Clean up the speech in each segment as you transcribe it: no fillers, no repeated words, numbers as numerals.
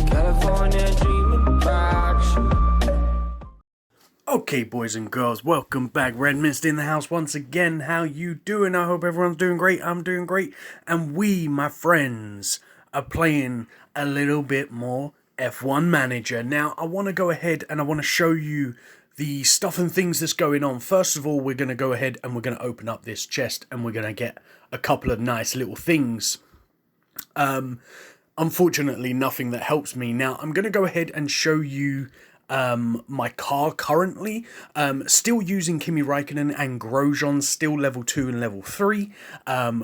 California dreaming about you. Okay, boys and girls, welcome back. Redmissed in the house once again. How you doing? I hope everyone's doing great. I'm doing great. And we, my friends, are playing a little bit more F1 Manager. Now, I want to go ahead and I want to show you the stuff and things that's going on. First of all, we're going to go ahead and we're going to open up this chest and we're going to get a couple of nice little things. Unfortunately, nothing that helps me. Now, I'm going to go ahead and show you my car currently. Still using Kimi Räikkönen and Grosjean, still level 2 and level 3.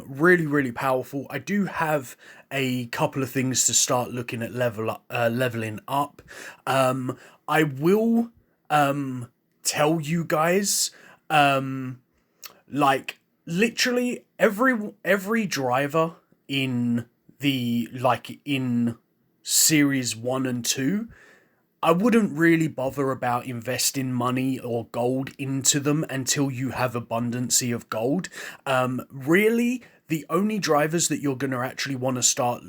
Really powerful. I do have a couple of things to start looking at leveling up. I will tell you guys, like literally every driver in in series 1 and 2, I wouldn't really bother about investing money or gold into them until you have abundancy of gold. Really, the only drivers that you're going to actually want to start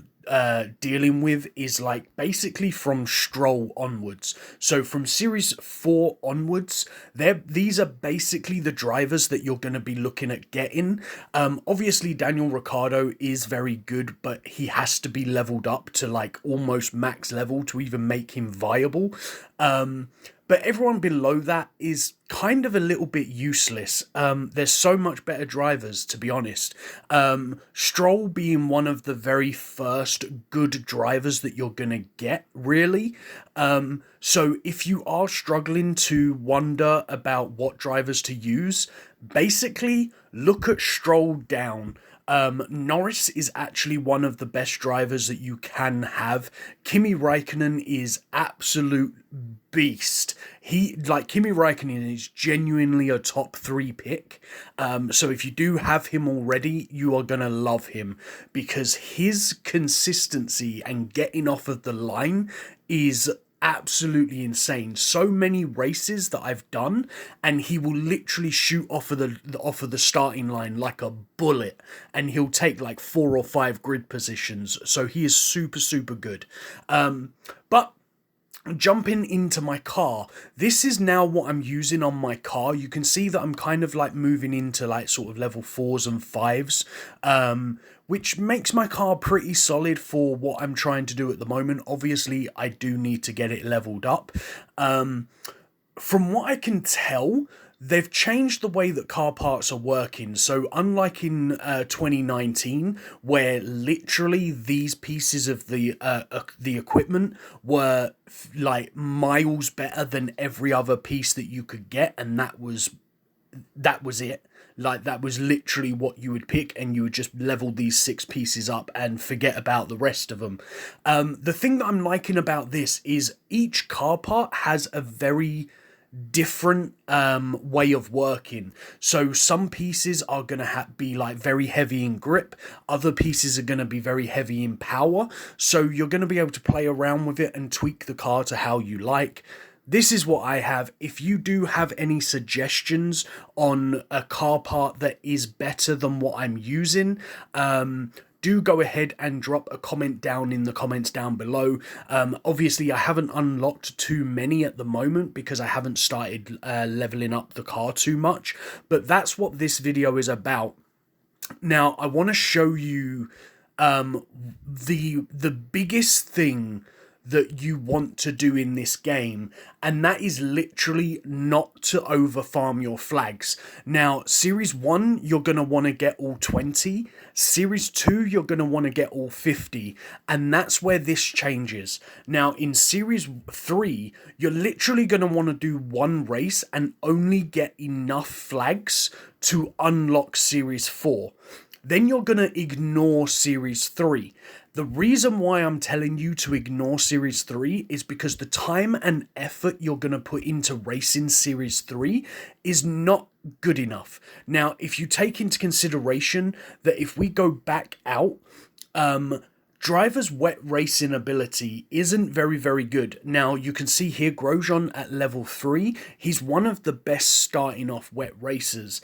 dealing with is like basically from Stroll onwards. So from series 4 onwards, these are basically the drivers that you're going to be looking at getting. Obviously Daniel Ricciardo is very good, but he has to be leveled up to like almost max level to even make him viable. But everyone below that is kind of a little bit useless. There's so much better drivers, to be honest. Stroll being one of the very first good drivers that you're going to get, really. So if you are struggling to wonder about what drivers to use, basically look at Stroll down. Norris is actually one of the best drivers that you can have. Kimi Räikkönen is absolute beast. Kimi Räikkönen is genuinely a top 3 pick. So if you do have him already, you are gonna love him because his consistency and getting off of the line is absolutely insane. So many races that I've done and he will literally shoot off of the starting line like a bullet, and he'll take like 4 or 5 grid positions. So he is super good. But jumping into my car, this is now what I'm using on my car. You can see that I'm kind of like moving into like sort of level 4s and 5s, which makes my car pretty solid for what I'm trying to do at the moment. Obviously, I do need to get it leveled up. From what I can tell, they've changed the way that car parts are working. So unlike in 2019, where literally these pieces of the equipment were like miles better than every other piece that you could get, and that was it. Like, that was literally what you would pick, and you would just level these 6 pieces up and forget about the rest of them. The thing that I'm liking about this is each car part has a very different way of working. So some pieces are going to be like very heavy in grip, other pieces are going to be very heavy in power, so you're going to be able to play around with it and tweak the car to how you like. This is what I have. If you do have any suggestions on a car part that is better than what I'm using, do go ahead and drop a comment down in the comments down below. Obviously, I haven't unlocked too many at the moment because I haven't started leveling up the car too much, but that's what this video is about. Now, I want to show you the biggest thing that you want to do in this game, and that is literally not to over farm your flags. Now, Series 1, you're going to want to get all 20. Series 2, you're going to want to get all 50. And that's where this changes. Now, in Series 3, you're literally going to want to do one race and only get enough flags to unlock Series 4. Then you're going to ignore Series 3. The reason why I'm telling you to ignore Series 3 is because the time and effort you're going to put into racing Series 3 is not good enough. Now, if you take into consideration that if we go back out, driver's wet racing ability isn't very good. Now, you can see here Grosjean at level 3. He's one of the best starting off wet racers.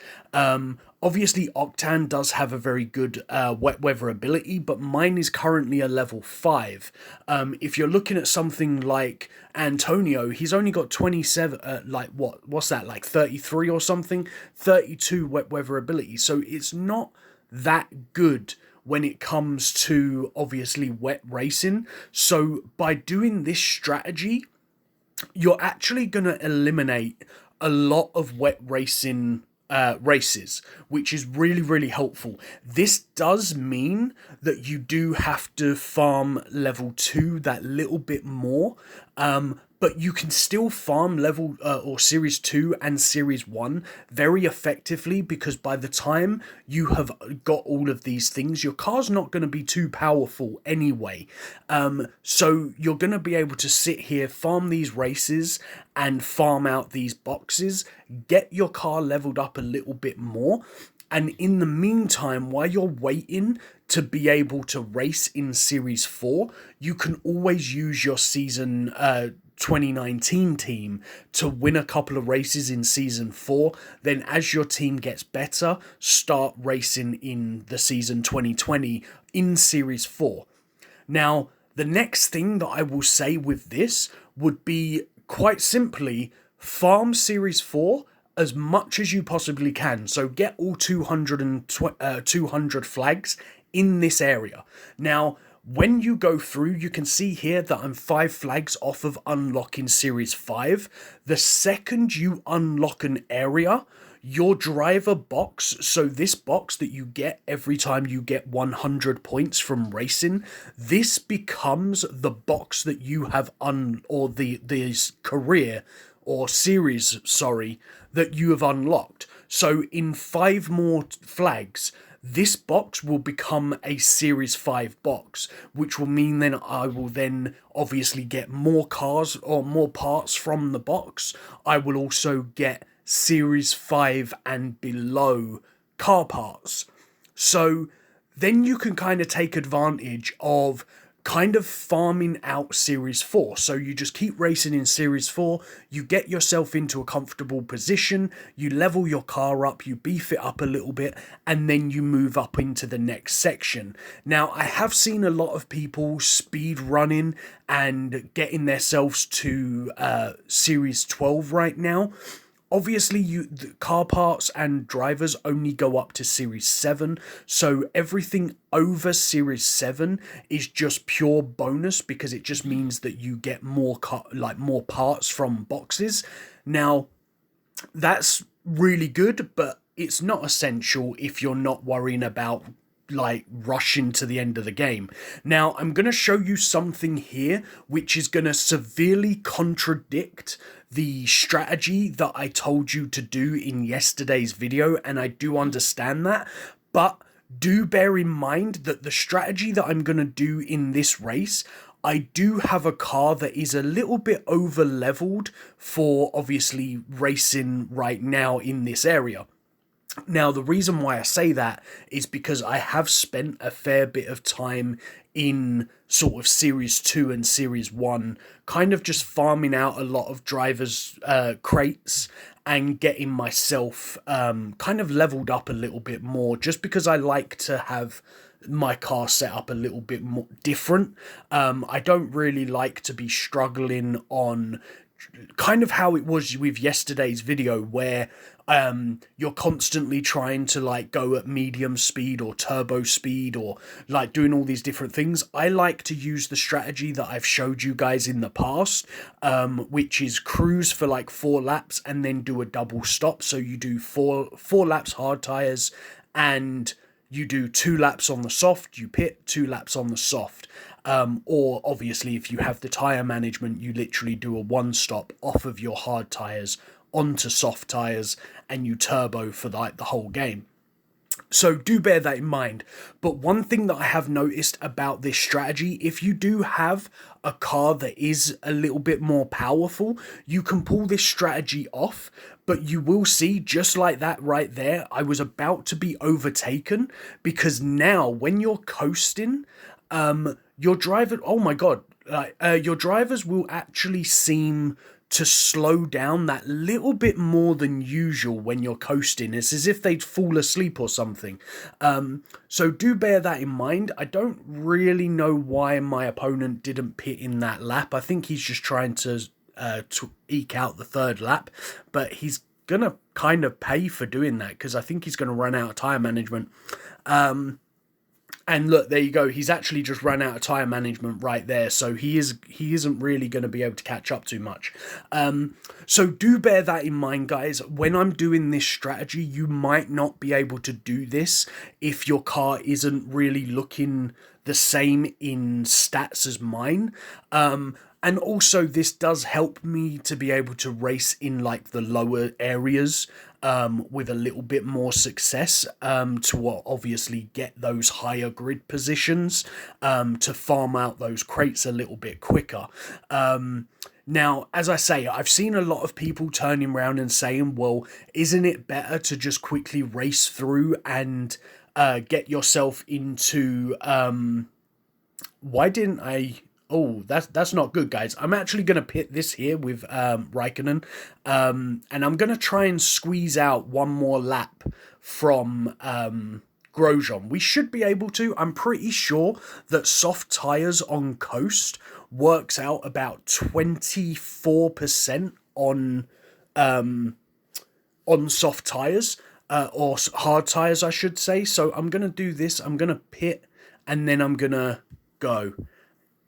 Obviously, Octan does have a very good wet weather ability, but mine is currently a level 5. If you're looking at something like Antonio, he's only got 27, what's that, like 33 or something? 32 wet weather ability. So it's not that good when it comes to, obviously, wet racing. So by doing this strategy, you're actually going to eliminate a lot of wet racing races, which is really, really helpful. This does mean that you do have to farm level 2 that little bit more, but you can still farm level or series 2 and series 1 very effectively, because by the time you have got all of these things, your car's not going to be too powerful anyway. So you're going to be able to sit here, farm these races and farm out these boxes, get your car leveled up a little bit more. And in the meantime, while you're waiting to be able to race in Series 4, you can always use your season 2019 team to win a couple of races in Season 4. Then as your team gets better, start racing in the season 2020 in Series 4. Now, the next thing that I will say with this would be, quite simply, farm Series 4 as much as you possibly can. So get all 200 flags in this area. Now, when you go through, you can see here that I'm 5 flags off of unlocking Series 5. The second you unlock an area, your driver box, so this box that you get every time you get 100 points from racing, this becomes the box that you have this career or series, that you have unlocked. So in 5 more flags, this box will become a Series 5 box, which will mean then I will then obviously get more cars or more parts from the box. I will also get Series 5 and below car parts. So then you can kind of take advantage of kind of farming out Series 4. So you just keep racing in Series 4, you get yourself into a comfortable position, you level your car up, you beef it up a little bit, and then you move up into the next section. Now, I have seen a lot of people speed running and getting themselves to Series 12 right now. Obviously, the car parts and drivers only go up to Series 7, so everything over Series 7 is just pure bonus, because it just means that you get more more parts from boxes. Now, that's really good, but it's not essential if you're not worrying about rushing to the end of the game. Now, I'm going to show you something here which is going to severely contradict the strategy that I told you to do in yesterday's video, and I do understand that, but do bear in mind that the strategy that I'm going to do in this race, I do have a car that is a little bit over leveled for obviously racing right now in this area. Now, the reason why I say that is because I have spent a fair bit of time in sort of Series 2 and Series 1, kind of just farming out a lot of drivers' crates and getting myself kind of leveled up a little bit more, just because I like to have my car set up a little bit more different. I don't really like to be struggling on kind of how it was with yesterday's video, where you're constantly trying to go at medium speed or turbo speed, or doing all these different things. I like to use the strategy that I've showed you guys in the past, which is cruise for 4 laps and then do a double stop. So you do four laps hard tires, and you do 2 laps on the soft, you pit, 2 laps on the soft. Or obviously, if you have the tire management, you literally do a 1 stop off of your hard tires onto soft tires, and you turbo for the whole game. So do bear that in mind. But one thing that I have noticed about this strategy, if you do have a car that is a little bit more powerful, you can pull this strategy off, but you will see, just like that right there, I was about to be overtaken, because now when you're coasting, your driver, oh my god, your drivers will actually seem to slow down that little bit more than usual when you're coasting. It's as if they'd fall asleep or something. So do bear that in mind. I don't really know why my opponent didn't pit in that lap. I think he's just trying to eke out the third lap, but he's gonna kind of pay for doing that because I think he's going to run out of tyre management. And look, there you go. He's actually just run out of tyre management right there. So he isn't really going to be able to catch up too much. So do bear that in mind, guys. When I'm doing this strategy, you might not be able to do this if your car isn't really looking the same in stats as mine. And also this does help me to be able to race in like the lower areas with a little bit more success to obviously get those higher grid positions to farm out those crates a little bit quicker. Now, as I say, I've seen a lot of people turning around and saying, well, isn't it better to just quickly race through and get yourself into... why didn't I... Oh, that's not good, guys. I'm actually going to pit this here with Raikkonen. And I'm going to try and squeeze out one more lap from Grosjean. We should be able to. I'm pretty sure that soft tyres on coast works out about 24% on soft tyres. Or hard tyres, I should say. So I'm going to do this. I'm going to pit and then I'm going to go.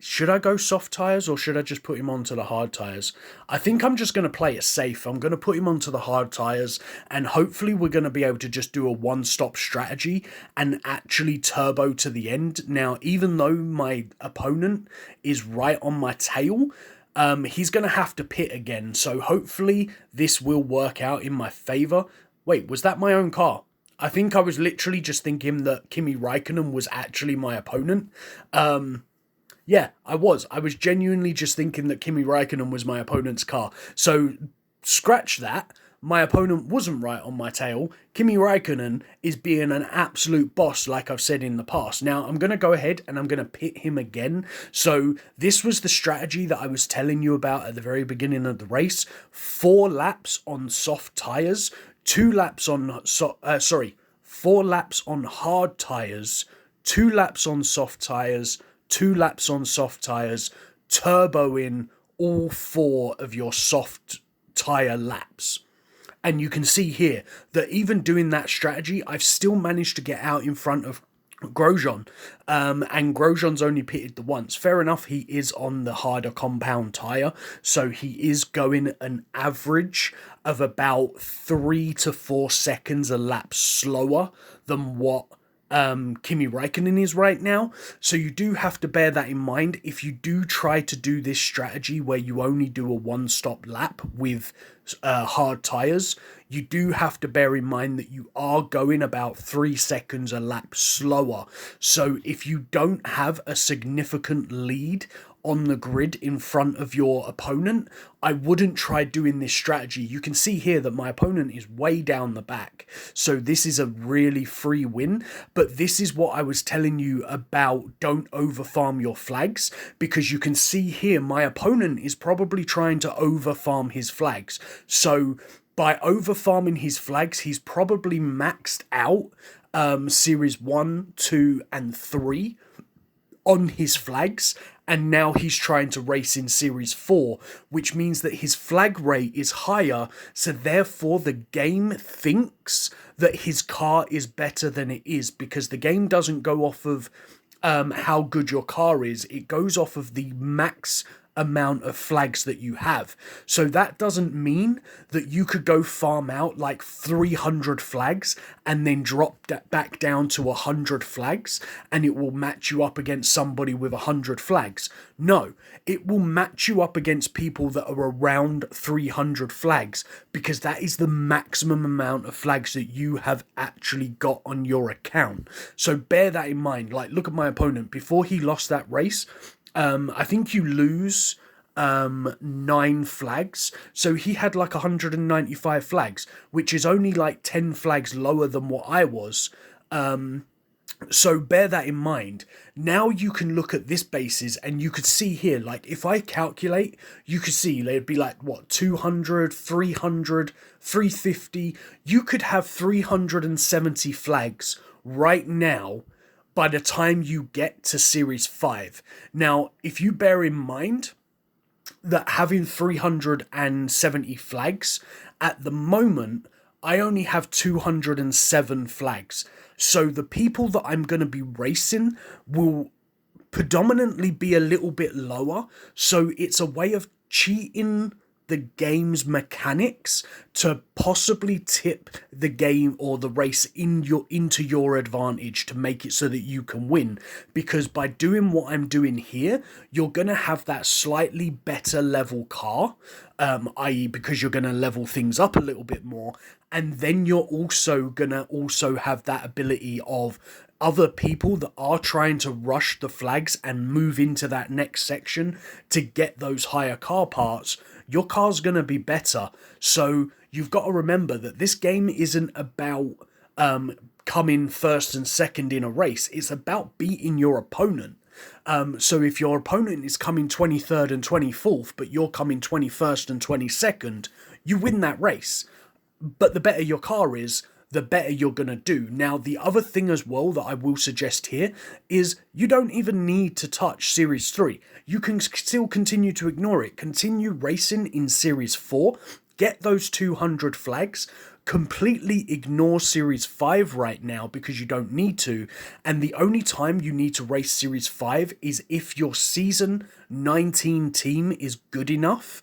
Should I go soft tyres or should I just put him onto the hard tyres? I think I'm just going to play it safe. I'm going to put him onto the hard tyres and hopefully we're going to be able to just do a one-stop strategy and actually turbo to the end. Now, even though my opponent is right on my tail, he's going to have to pit again. So hopefully this will work out in my favour. Wait, was that my own car? I think I was literally just thinking that Kimi Raikkonen was actually my opponent. Yeah, I was genuinely just thinking that Kimi Raikkonen was my opponent's car. So scratch that. My opponent wasn't right on my tail. Kimi Raikkonen is being an absolute boss, like I've said in the past. Now, I'm going to go ahead and I'm going to pit him again. So this was the strategy that I was telling you about at the very beginning of the race. 4 laps on soft tyres, 4 laps on hard tyres, 2 laps on soft tyres, 2 laps on soft tyres, turbo in all 4 of your soft tyre laps. And you can see here that even doing that strategy, I've still managed to get out in front of Grosjean. And Grosjean's only pitted the once. Fair enough, he is on the harder compound tyre, so he is going an average of about 3 to 4 seconds a lap slower than what Kimi Raikkonen is right now. So you do have to bear that in mind. If you do try to do this strategy where you only do a one-stop lap with hard tyres, you do have to bear in mind that you are going about 3 seconds a lap slower. So if you don't have a significant lead on the grid in front of your opponent, I wouldn't try doing this strategy. You can see here that my opponent is way down the back, so this is a really free win. But this is what I was telling you about, don't over farm your flags, because you can see here my opponent is probably trying to over farm his flags. So by over farming his flags, he's probably maxed out series 1, 2 and 3 on his flags, and now he's trying to race in Series 4, which means that his flag rate is higher, so therefore the game thinks that his car is better than it is, because the game doesn't go off of how good your car is, it goes off of the max amount of flags that you have. So that doesn't mean that you could go farm out like 300 flags and then drop that back down to 100 flags and it will match you up against somebody with 100 flags. No, it will match you up against people that are around 300 flags, because that is the maximum amount of flags that you have actually got on your account. So bear that in mind. Like, look at my opponent. Before he lost that race, I think you lose 9 flags. So he had like 195 flags, which is only like 10 flags lower than what I was. So bear that in mind. Now you can look at this basis and you could see here, like if I calculate, you could see it'd be like what, 200, 300, 350. You could have 370 flags right now by the time you get to Series 5. Now, if you bear in mind that having 370 flags at the moment, I only have 207 flags. So the people that I'm going to be racing will predominantly be a little bit lower. So it's a way of cheating the game's mechanics to possibly tip the game or the race into your advantage to make it so that you can win. Because by doing what I'm doing here, you're gonna have that slightly better level car, i.e. because you're gonna level things up a little bit more, and then you're also gonna have that ability of other people that are trying to rush the flags and move into that next section to get those higher car parts. Your car's going to be better. So you've got to remember that this game isn't about coming first and second in a race. It's about beating your opponent. So if your opponent is coming 23rd and 24th, but you're coming 21st and 22nd, you win that race. But the better your car is, the better you're going to do. Now, the other thing as well that I will suggest here is you don't even need to touch Series 3. You can still continue to ignore it. Continue racing in Series 4. Get those 200 flags. Completely ignore Series 5 right now because you don't need to. And the only time you need to race Series 5 is if your Season 19 team is good enough.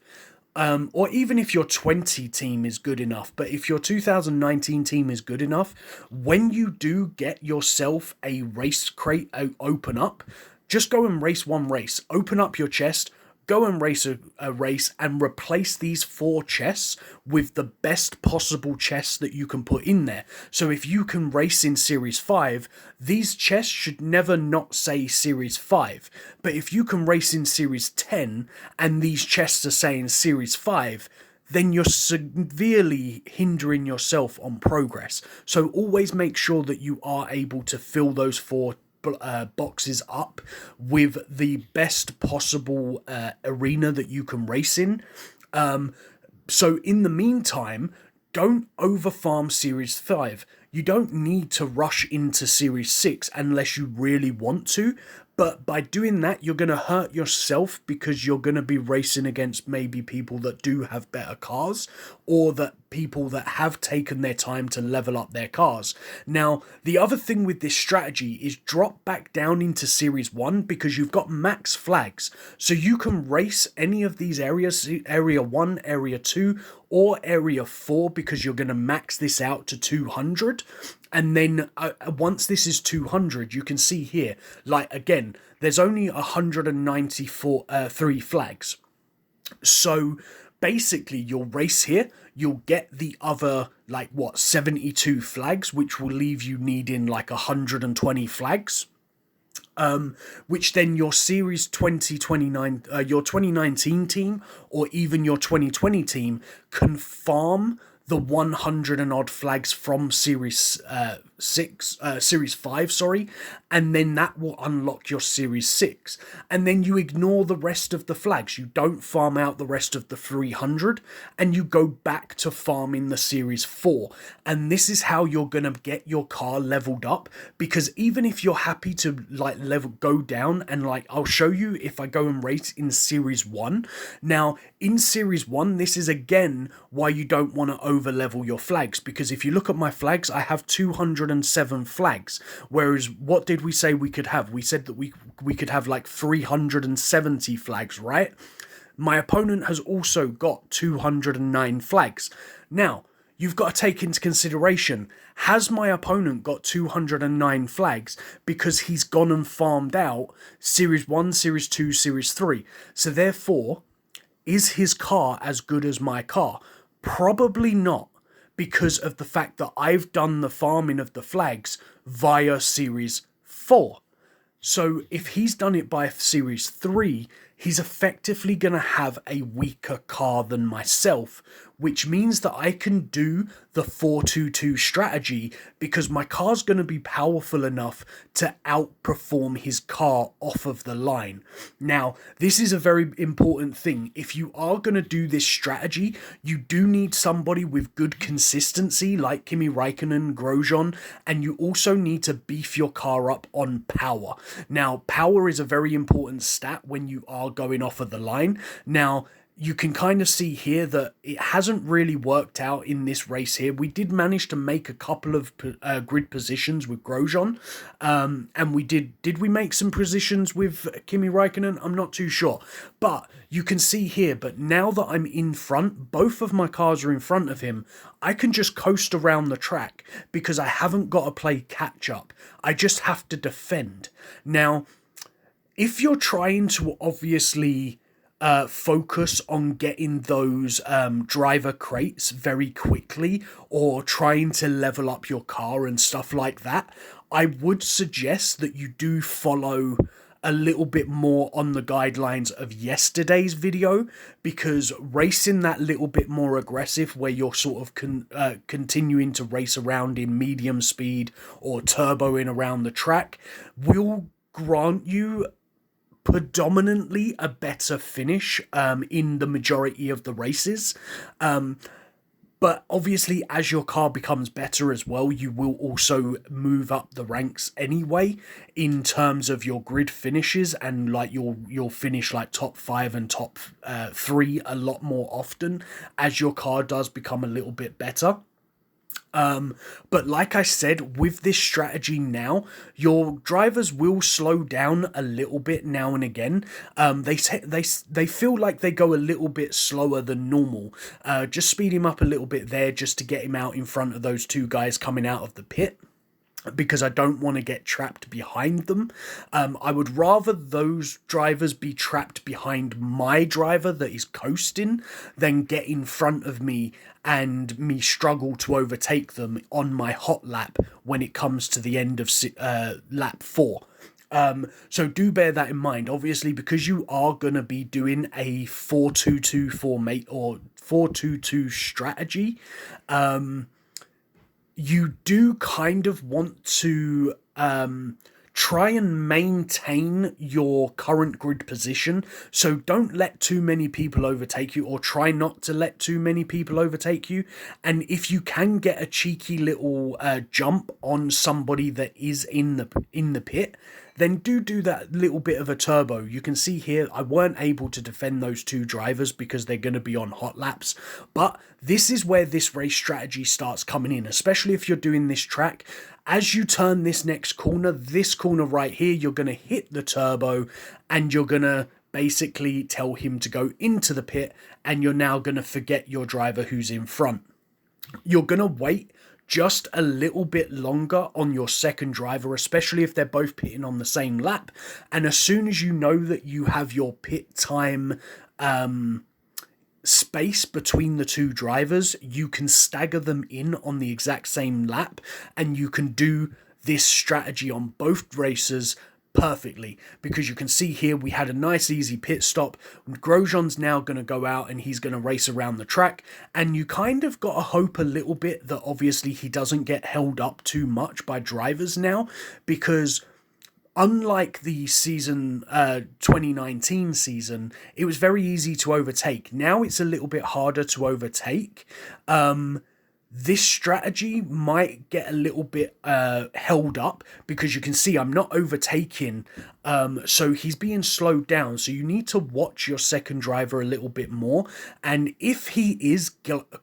Or even if your 20 team is good enough. But if your 2019 team is good enough, when you do get yourself a race crate open up, just go and race one race. Open up your chest, go and race a race, and replace these 4 chests with the best possible chests that you can put in there. So if you can race in Series 5, these chests should never not say Series 5. But if you can race in Series 10 and these chests are saying Series 5, then you're severely hindering yourself on progress. So always make sure that you are able to fill those 4 boxes up with the best possible arena that you can race in. So in the meantime, don't overfarm Series 5. You don't need to rush into Series 6 unless you really want to. But by doing that, you're going to hurt yourself because you're going to be racing against maybe people that do have better cars, or that people that have taken their time to level up their cars. Now, the other thing with this strategy is drop back down into Series 1 because you've got max flags. So you can race any of these areas, Area 1, Area 2, or Area 4, because you're going to max this out to 200. And then once this is 200, you can see here, like again, there's only 193 flags. So basically you'll race here, you'll get the other, 72 flags, which will leave you needing 120 flags. Which then your Series 2029, your 2019 team, or even your 2020 team can farm the 100 and odd flags from Series 5, and then that will unlock your Series 6. And then you ignore the rest of the flags. You don't farm out the rest of the 300, and you go back to farming the Series 4. And this is how you're going to get your car leveled up, because even if you're happy to go down, and I'll show you if I go and race in Series 1. Now, in Series 1, this is again why you don't want to over level your flags, because if you look at my flags, I have 207 flags, whereas what did we say we could have? We said that we could have 370 flags, right? My opponent has also got 209 flags. Now, you've got to take into consideration, has my opponent got 209 flags because he's gone and farmed out Series 1, Series 2, Series 3? So therefore, is his car as good as my car? Probably not, because of the fact that I've done the farming of the flags via Series 4. So if he's done it by Series 3, he's effectively going to have a weaker car than myself, which means that I can do the 4-2-2 strategy because my car's going to be powerful enough to outperform his car off of the line. Now, this is a very important thing. If you are going to do this strategy, you do need somebody with good consistency like Kimi Raikkonen, Grosjean, and you also need to beef your car up on power. Now, power is a very important stat when you are going off of the line. Now, you can kind of see here that it hasn't really worked out in this race here. We did manage to make a couple of grid positions with Grosjean, and we did we make some positions with Kimi Raikkonen? I'm not too sure, but you can see here, but now that I'm in front, both of my cars are in front of him, I can just coast around the track because I haven't got to play catch up. I just have to defend. Now, if you're trying to obviously focus on getting those driver crates very quickly or trying to level up your car and stuff like that, I would suggest that you do follow a little bit more on the guidelines of yesterday's video, because racing that little bit more aggressive where you're sort of continuing to race around in medium speed or turboing around the track will grant you predominantly a better finish in the majority of the races. But obviously, as your car becomes better as well, you will also move up the ranks anyway in terms of your grid finishes, and like you'll finish like top 5 and top 3 a lot more often as your car does become a little bit better. But like I said, with this strategy now, your drivers will slow down a little bit now and again. They feel like they go a little bit slower than normal. Just speed him up a little bit there just to get him out in front of those two guys coming out of the pit, because I don't want to get trapped behind them. I would rather those drivers be trapped behind my driver that is coasting than get in front of me and me struggle to overtake them on my hot lap when it comes to the end of lap 4. So do bear that in mind, obviously, because you are going to be doing a 4-2-2 formate or 4-2-2 strategy. You do kind of want to try and maintain your current grid position. So don't let too many people overtake you, or try not to let too many people overtake you. And if you can get a cheeky little jump on somebody that is in the pit, then do that little bit of a turbo. You can see here, I weren't able to defend those two drivers because they're going to be on hot laps. But this is where this race strategy starts coming in, especially if you're doing this track. As you turn this next corner, this corner right here, you're going to hit the turbo and you're going to basically tell him to go into the pit, and you're now going to forget your driver who's in front. You're going to wait just a little bit longer on your second driver, especially if they're both pitting on the same lap. And as soon as you know that you have your pit time space between the two drivers, you can stagger them in on the exact same lap, and you can do this strategy on both races perfectly, because you can see here we had a nice easy pit stop. Grosjean's now going to go out and he's going to race around the track, and you kind of got to hope a little bit that obviously he doesn't get held up too much by drivers now, because unlike the season 2019 season, it was very easy to overtake. Now it's a little bit harder to overtake. This strategy might get a little bit held up, because you can see I'm not overtaking, so he's being slowed down. So you need to watch your second driver a little bit more, and if he is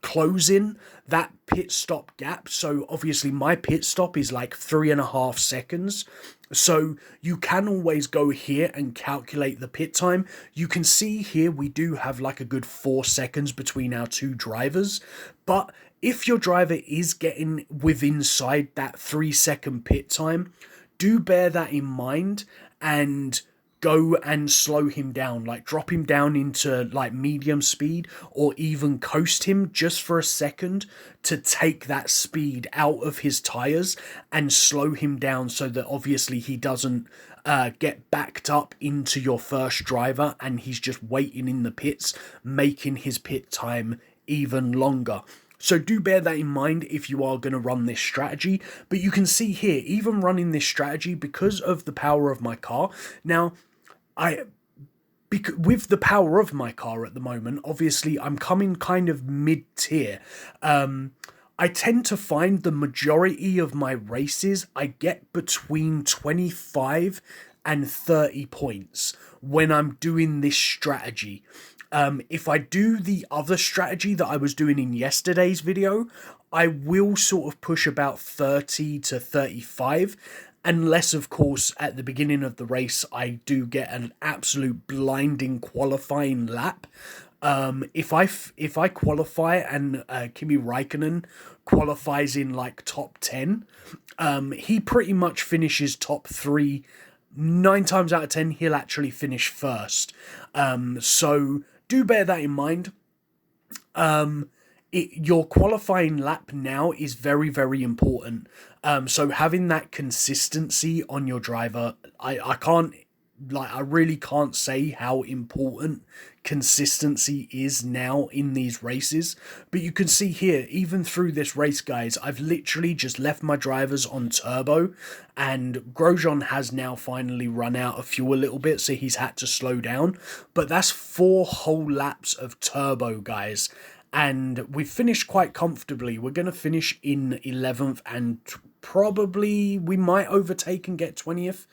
closing that pit stop gap, so obviously my pit stop is like 3.5 seconds, so you can always go here and calculate the pit time. You can see here we do have like a good 4 seconds between our two drivers, but if your driver is getting inside that 3-second pit time, do bear that in mind and go and slow him down, like drop him down into like medium speed, or even coast him just for a second to take that speed out of his tires and slow him down, so that obviously he doesn't get backed up into your first driver and he's just waiting in the pits, making his pit time even longer. So do bear that in mind if you are going to run this strategy. But you can see here, even running this strategy, because of the power of my car. Now, with the power of my car at the moment, obviously I'm coming kind of mid-tier. I tend to find the majority of my races, I get between 25 and 30 points when I'm doing this strategy. If I do the other strategy that I was doing in yesterday's video, I will sort of push about 30 to 35, unless, of course, at the beginning of the race, I do get an absolute blinding qualifying lap. If I qualify and Kimi Raikkonen qualifies in like top 10, he pretty much finishes top 3. 9 times out of 10, he'll actually finish first. So do bear that in mind. Your qualifying lap now is very, very important. So having that consistency on your driver, I really can't say how important consistency is now in these races. But you can see here, even through this race, guys, I've literally just left my drivers on turbo, and Grosjean has now finally run out of fuel a little bit, so he's had to slow down. But that's 4 whole laps of turbo, guys. And we've finished quite comfortably. We're going to finish in 11th, and probably we might overtake and get 20th.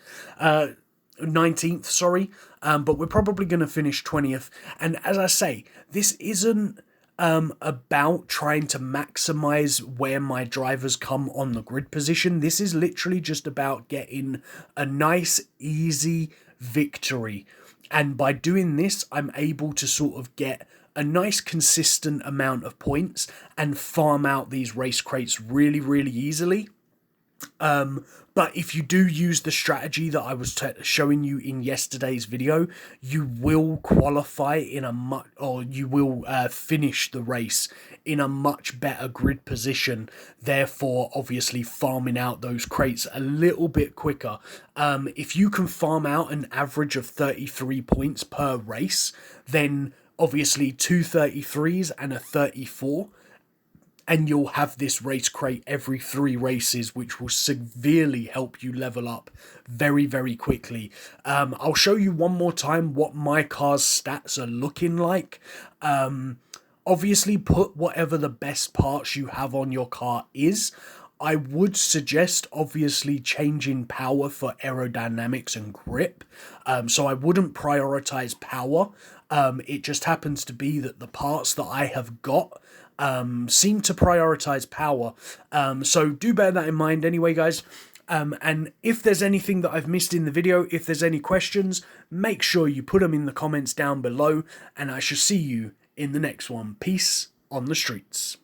19th, sorry, but we're probably going to finish 20th. And as I say, this isn't about trying to maximize where my drivers come on the grid position. This is literally just about getting a nice, easy victory. And by doing this, I'm able to sort of get a nice consistent amount of points and farm out these race crates really, really easily. But if you do use the strategy that I was showing you in yesterday's video, you will qualify in you will finish the race in a much better grid position, therefore obviously farming out those crates a little bit quicker. If you can farm out an average of 33 points per race, then obviously 2 33s and a 34, and you'll have this race crate every 3 races, which will severely help you level up very, very quickly. I'll show you one more time what my car's stats are looking like. Obviously, put whatever the best parts you have on your car is. I would suggest, obviously, changing power for aerodynamics and grip. So I wouldn't prioritize power. It just happens to be that the parts that I have got seem to prioritize power. So do bear that in mind anyway, guys. And if there's anything that I've missed in the video, if there's any questions, make sure you put them in the comments down below, and I shall see you in the next one. Peace on the streets.